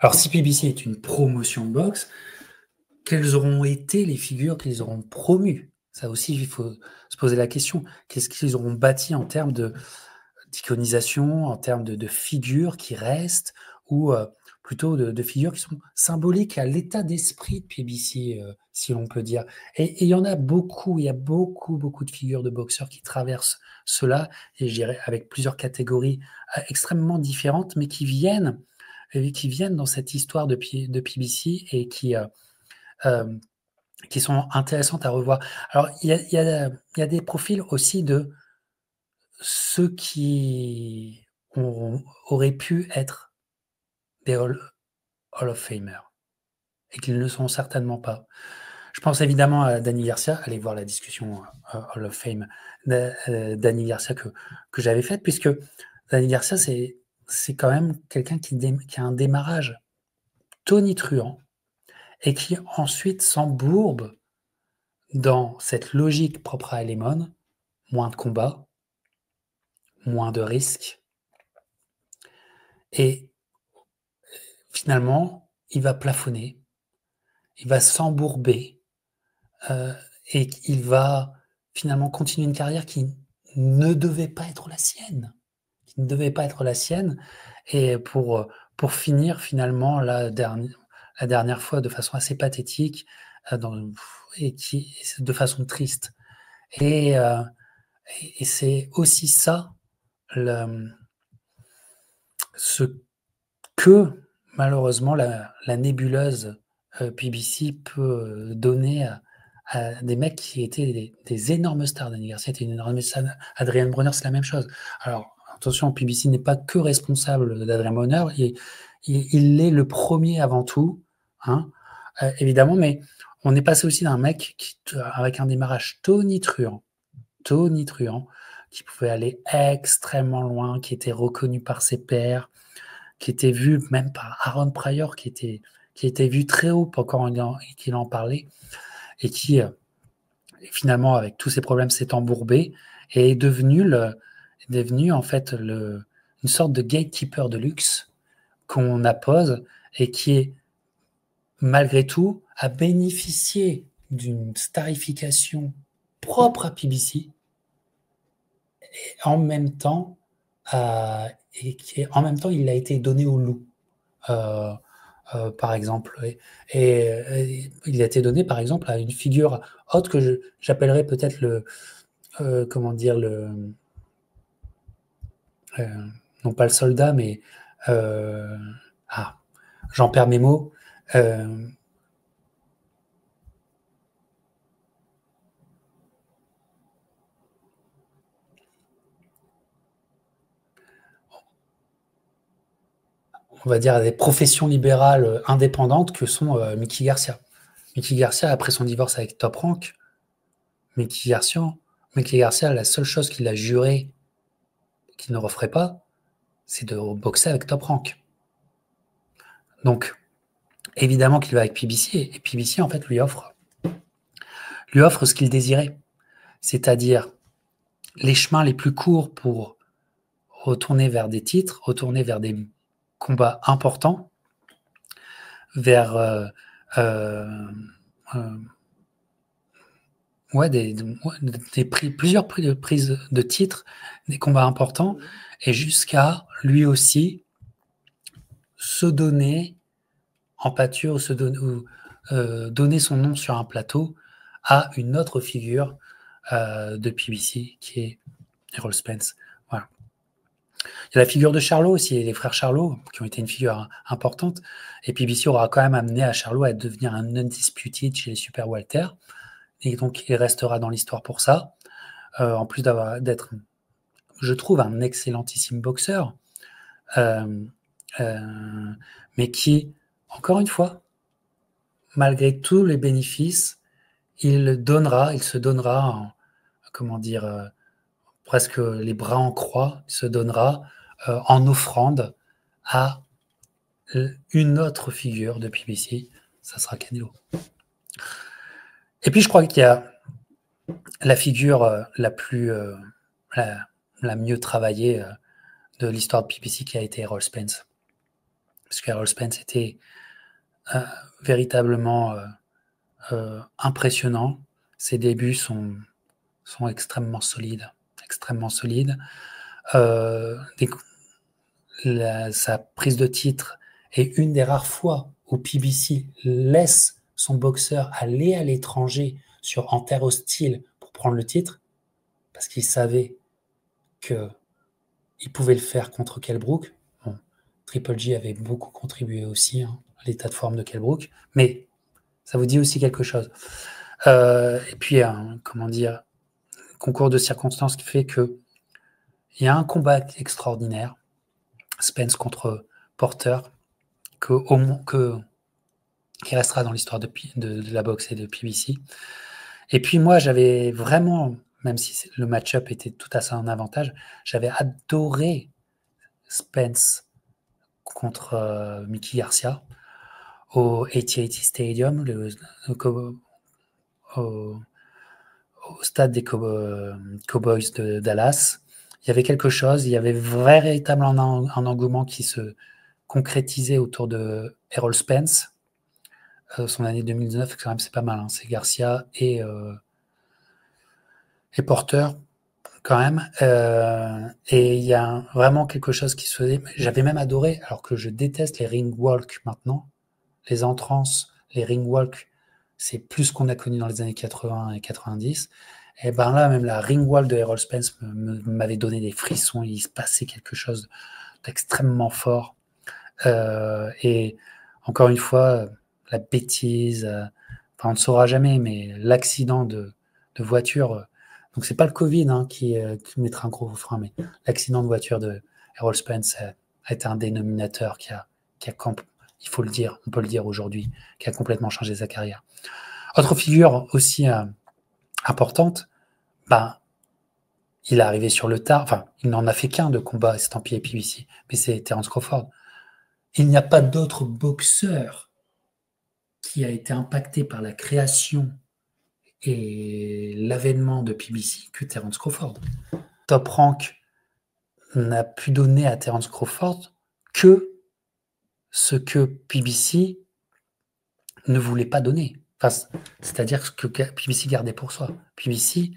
Alors, si PBC est une promotion de boxe, quelles auront été les figures qu'ils auront promues? Ça aussi, il faut se poser la question. Qu'est-ce qu'ils auront bâti en termes d'iconisation, en termes de figures qui restent ou plutôt de figures qui sont symboliques à l'état d'esprit de PBC, si l'on peut dire. Et il y en a beaucoup, il y a beaucoup, beaucoup de figures de boxeurs qui traversent cela, et je dirais avec plusieurs catégories extrêmement différentes, mais qui viennent dans cette histoire de PBC et qui sont intéressantes à revoir. Alors, il y a des profils aussi de ceux qui auraient pu être des Hall of Famer et qui ne le sont certainement pas. Je pense évidemment à Danny Garcia, allez voir la discussion Hall of Fame Danny Garcia que j'avais faite, puisque Danny Garcia, c'est quand même quelqu'un qui a un démarrage tonitruant et qui ensuite s'embourbe dans cette logique propre à Lemon, moins de combats, moins de risques, et finalement, il va plafonner, il va s'embourber, euh, et il va finalement continuer une carrière qui ne devait pas être la sienne, qui ne devait pas être la sienne, et pour finir finalement la dernière fois de façon assez pathétique, et de façon triste. Et, euh, et c'est aussi ça, ce que malheureusement la nébuleuse PBC peut donner à des mecs qui étaient des énormes stars. Danny Garcia était une énorme star. Adrian Bronner, c'est la même chose. Alors, attention, PBC n'est pas que responsable d'Adrian Bronner, il est le premier avant tout, hein, évidemment, mais on est passé aussi d'un mec avec un démarrage tonitruant, qui pouvait aller extrêmement loin, qui était reconnu par ses pairs, qui était vu même par Aaron Pryor, qui était vu très haut quand qu'il en parlait, et qui finalement, avec tous ces problèmes, s'est embourbé et est devenu en fait une sorte de gatekeeper de luxe qu'on appose, et qui est malgré tout a bénéficié d'une starification propre à PBC, et en même temps, il a été donné au loup. Euh, par exemple. Et il a été donné, par exemple, à une figure haute que j'appellerais peut-être comment dire, euh, non pas le soldat, mais euh, ah, j'en perds mes mots. Euh, on va dire des professions libérales indépendantes que sont Mickey Garcia. Mickey Garcia, après son divorce avec Top Rank, Mickey Garcia, Mickey Garcia, la seule chose qu'il a juré qu'il ne referait pas, c'est de boxer avec Top Rank. Donc, évidemment qu'il va avec PBC, et PBC, en fait, lui offre ce qu'il désirait, c'est-à-dire les chemins les plus courts pour retourner vers des titres, retourner vers des combats importants, vers euh, ouais, plusieurs prises de titres, des combats importants, et jusqu'à lui aussi se donner en pâture, donner son nom sur un plateau à une autre figure de PBC qui est Errol Spence. Voilà. Il y a la figure de Charlot aussi, les frères Charlot, qui ont été une figure importante. Et PBC aura quand même amené à Charlot à devenir un undisputed chez les Super Welter. Et donc, il restera dans l'histoire pour ça. En plus d'être, je trouve, un excellentissime boxeur. Euh, euh, mais qui, encore une fois, malgré tous les bénéfices, il se donnera, comment dire, presque les bras en croix, il se donnera en offrande à une autre figure de PBC, ça sera Canelo. Et puis je crois qu'il y a la figure la mieux travaillée de l'histoire de PBC qui a été Errol Spence. parce qu'Errol Spence était véritablement impressionnant. Ses débuts sont extrêmement solides, extrêmement solides. Sa prise de titre est une des rares fois où PBC laisse son boxeur aller à l'étranger en terre hostile pour prendre le titre, parce qu'il savait qu'il pouvait le faire contre Kell Brook. Bon, Triple G avait beaucoup contribué aussi à l'état de forme de Kell Brook, mais ça vous dit aussi quelque chose. Et puis, comment dire, concours de circonstances qui fait que il y a un combat extraordinaire, Spence contre Porter, qui restera dans l'histoire de la boxe et de PBC. Et puis moi, j'avais vraiment, même si le match-up était tout à son avantage, j'avais adoré Spence contre Mickey Garcia au AT&T Stadium, au stade des Cowboys de Dallas. Il y avait quelque chose, il y avait véritablement un engouement qui se concrétisait autour de Errol Spence. Son année 2019, quand même, c'est pas mal. Hein. C'est Garcia et Porter, quand même. Et il y a vraiment quelque chose qui se faisait. J'avais même adoré, alors que je déteste les ring walk maintenant, les entrances, les ring walk, c'est plus ce qu'on a connu dans les années 80 et 90. Et ben là, même la ring walk de Errol Spence m'avait donné des frissons. Il se passait quelque chose d'extrêmement fort. Et encore une fois, la bêtise, on ne saura jamais, mais l'accident de voiture, donc c'est pas le Covid qui mettra un gros frein, mais l'accident de voiture de Errol Spence a été un dénominateur qui a il faut le dire, on peut le dire aujourd'hui, qui a complètement changé sa carrière. Autre figure aussi importante, il est arrivé sur le tard, enfin, il n'en a fait qu'un de combat estampillé PBC, mais c'est Terence Crawford. Il n'y a pas d'autre boxeur qui a été impacté par la création et l'avènement de PBC que Terence Crawford. Top Rank n'a pu donner à Terence Crawford que ce que PBC ne voulait pas donner. Enfin, c'est-à-dire ce que PBC gardait pour soi. PBC,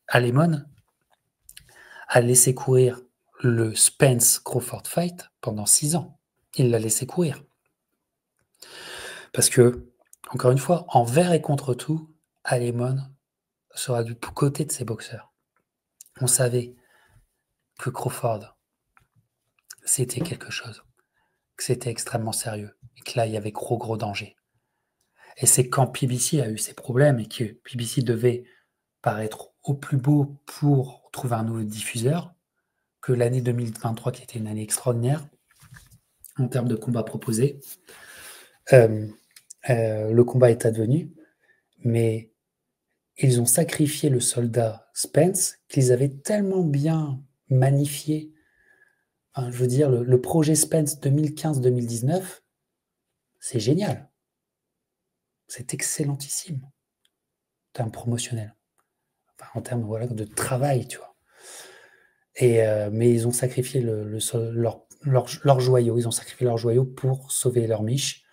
Alemon, a laissé courir le Spence-Crawford fight pendant 6 ans. Il l'a laissé courir. Parce que, encore une fois, envers et contre tout, Alemon sera du côté de ses boxeurs. On savait que Crawford, c'était quelque chose, que c'était extrêmement sérieux, et que là, il y avait gros danger. Et c'est quand PBC a eu ses problèmes et que PBC devait paraître au plus beau pour trouver un nouveau diffuseur, que l'année 2023, qui était une année extraordinaire en termes de combats proposés, le combat est advenu, mais ils ont sacrifié le soldat Spence qu'ils avaient tellement bien magnifié. Enfin, je veux dire, le projet Spence 2015-2019, c'est génial. C'est excellentissime en termes promotionnels. Enfin, en termes de travail, tu vois. Mais ils ont sacrifié leur joyau. Ils ont sacrifié leur joyau pour sauver leur miche.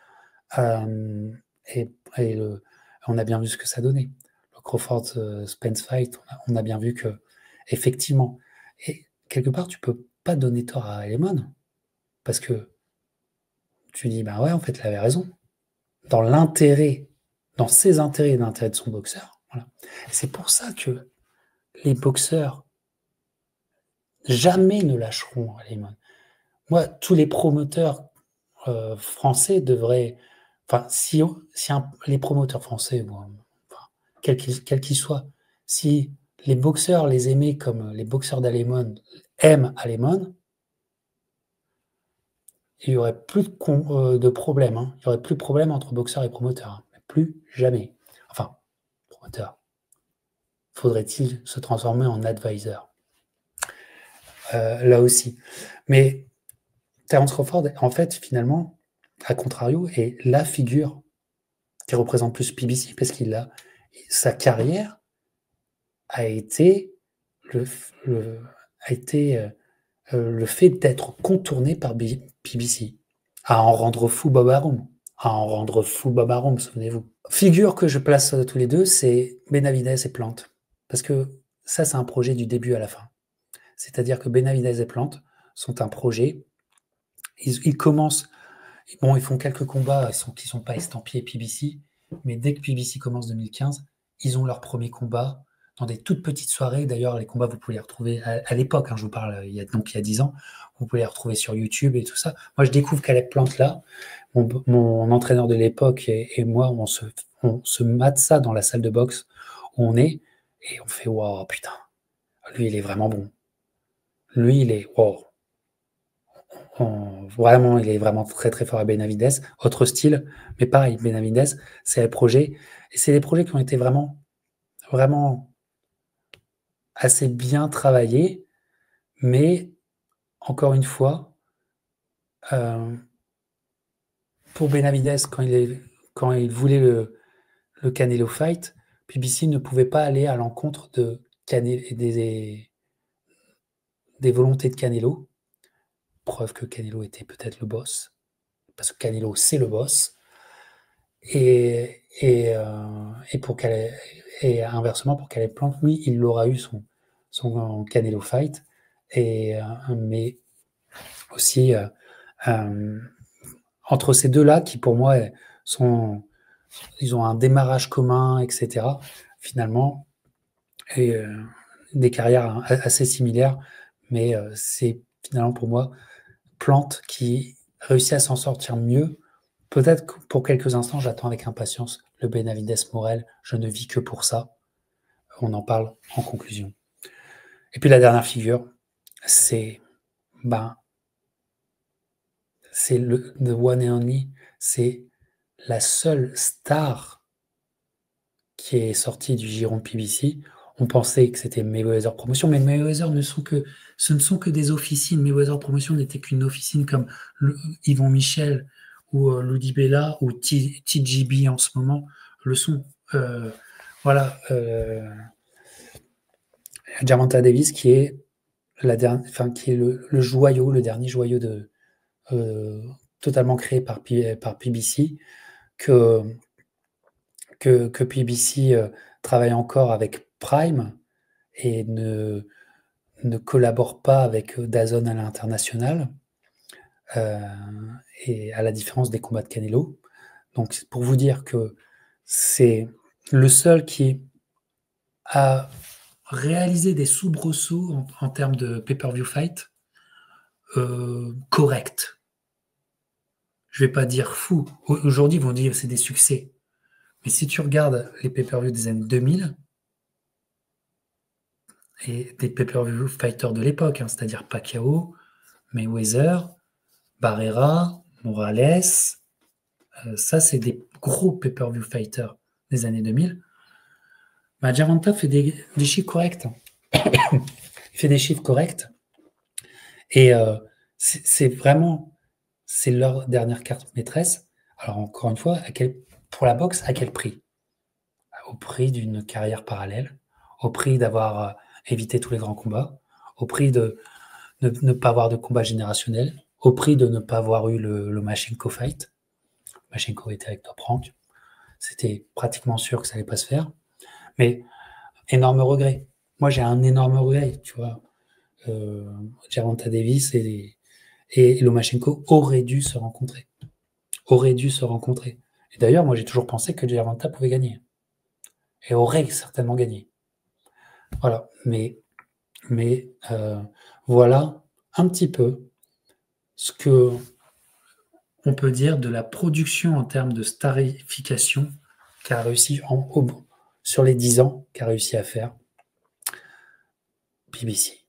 Et on a bien vu ce que ça donnait. Le Crawford-Spence fight, on a bien vu que, effectivement, et quelque part, tu peux pas donner tort à Alemon, parce que tu dis, ouais, en fait, il avait raison. Dans ses intérêts et l'intérêt de son boxeur. Voilà. C'est pour ça que les boxeurs jamais ne lâcheront Alemon. Moi, tous les promoteurs français devraient... Enfin, les promoteurs français, quels qu'ils soient, si les boxeurs les aimaient comme les boxeurs d'Alemon aiment Alemon, il n'y aurait plus de problème. Il n'y aurait plus de problème entre boxeurs et promoteurs. Plus jamais. Enfin, promoteur. Faudrait-il se transformer en advisor là aussi. Mais Terence Crawford, en fait, finalement, à contrario, est la figure qui représente plus PBC parce sa carrière a été le fait d'être contourné par PBC. à en rendre fou Bob Arum. À en rendre fou Bob Arum, souvenez-vous. Figure que je place tous les deux, c'est Benavidez et Plante. Parce que ça, c'est un projet du début à la fin. C'est-à-dire que Benavidez et Plante sont un projet. Ils commencent. Bon, ils font quelques combats qui ne sont pas estampillés PBC, mais dès que PBC commence 2015, ils ont leur premier combat dans des toutes petites soirées. D'ailleurs, les combats, vous pouvez les retrouver à l'époque, hein, je vous parle il y a 10 ans, vous pouvez les retrouver sur YouTube et tout ça. Moi, je découvre Caleb Plante là. Mon entraîneur de l'époque et moi, on se mate ça dans la salle de boxe où on est et on fait « Wow, putain, lui, il est vraiment bon. Lui, il est... Wow. » Vraiment, il est vraiment très très fort à Benavidez. Autre style, mais pareil, Benavidez, c'est un projet. Et c'est des projets qui ont été vraiment, vraiment assez bien travaillés. Mais encore une fois, pour Benavidez, quand il voulait le Canelo Fight, PBC ne pouvait pas aller à l'encontre des volontés de Canelo. Preuve que Canelo était peut-être le boss. Parce que Canelo, c'est le boss. Et inversement, pour Caleb Plante, oui, il aura eu son Canelo Fight. Mais aussi, entre ces deux-là, qui pour moi, ils ont un démarrage commun, etc., finalement, et des carrières assez similaires, mais c'est finalement pour moi Plante qui réussit à s'en sortir mieux. Peut-être que pour quelques instants, j'attends avec impatience le Benavidez Morel. Je ne vis que pour ça. On en parle en conclusion. Et puis la dernière figure, c'est le The One and Only. C'est la seule star qui est sortie du giron de PBC. On pensait que c'était Mayweather Promotion, mais Mayweather ce ne sont que des officines. Mayweather Promotion n'était qu'une officine comme Yvon Michel ou Ludi Bella ou TGB en ce moment le sont. Voilà. Gervonta Davis qui est le joyau, le dernier joyau totalement créé par PBC que PBC travaille encore avec Prime et ne collabore pas avec DAZN à l'international, et à la différence des combats de Canelo. Donc, pour vous dire que c'est le seul qui a réalisé des soubresauts en termes de pay-per-view fight correct. Je vais pas dire fou. Aujourd'hui, ils vont dire que c'est des succès. Mais si tu regardes les pay-per-view des années 2000, et des pay-per-view fighters de l'époque, c'est-à-dire Pacquiao, Mayweather, Barrera, Morales, ça c'est des gros pay-per-view fighters des années 2000. Gervonta fait des chiffres corrects. Il fait des chiffres corrects. Et c'est vraiment, c'est leur dernière carte maîtresse. Alors encore une fois, pour la boxe, à quel prix? Au prix d'une carrière parallèle, au prix d'avoir évité tous les grands combats, au prix de ne pas avoir de combat générationnel, au prix de ne pas avoir eu le Machenko fight. Machenko était avec Top Rank. C'était pratiquement sûr que ça allait pas se faire. Mais énorme regret. Moi, j'ai un énorme regret, tu vois. Gervonta Davis et Lomachenko auraient dû se rencontrer. Et d'ailleurs, moi, j'ai toujours pensé que Gervonta pouvait gagner. Et aurait certainement gagné. Voilà. Mais voilà un petit peu ce que on peut dire de la production en termes de starification qu'a réussi sur les 10 ans qu'a réussi à faire PBC.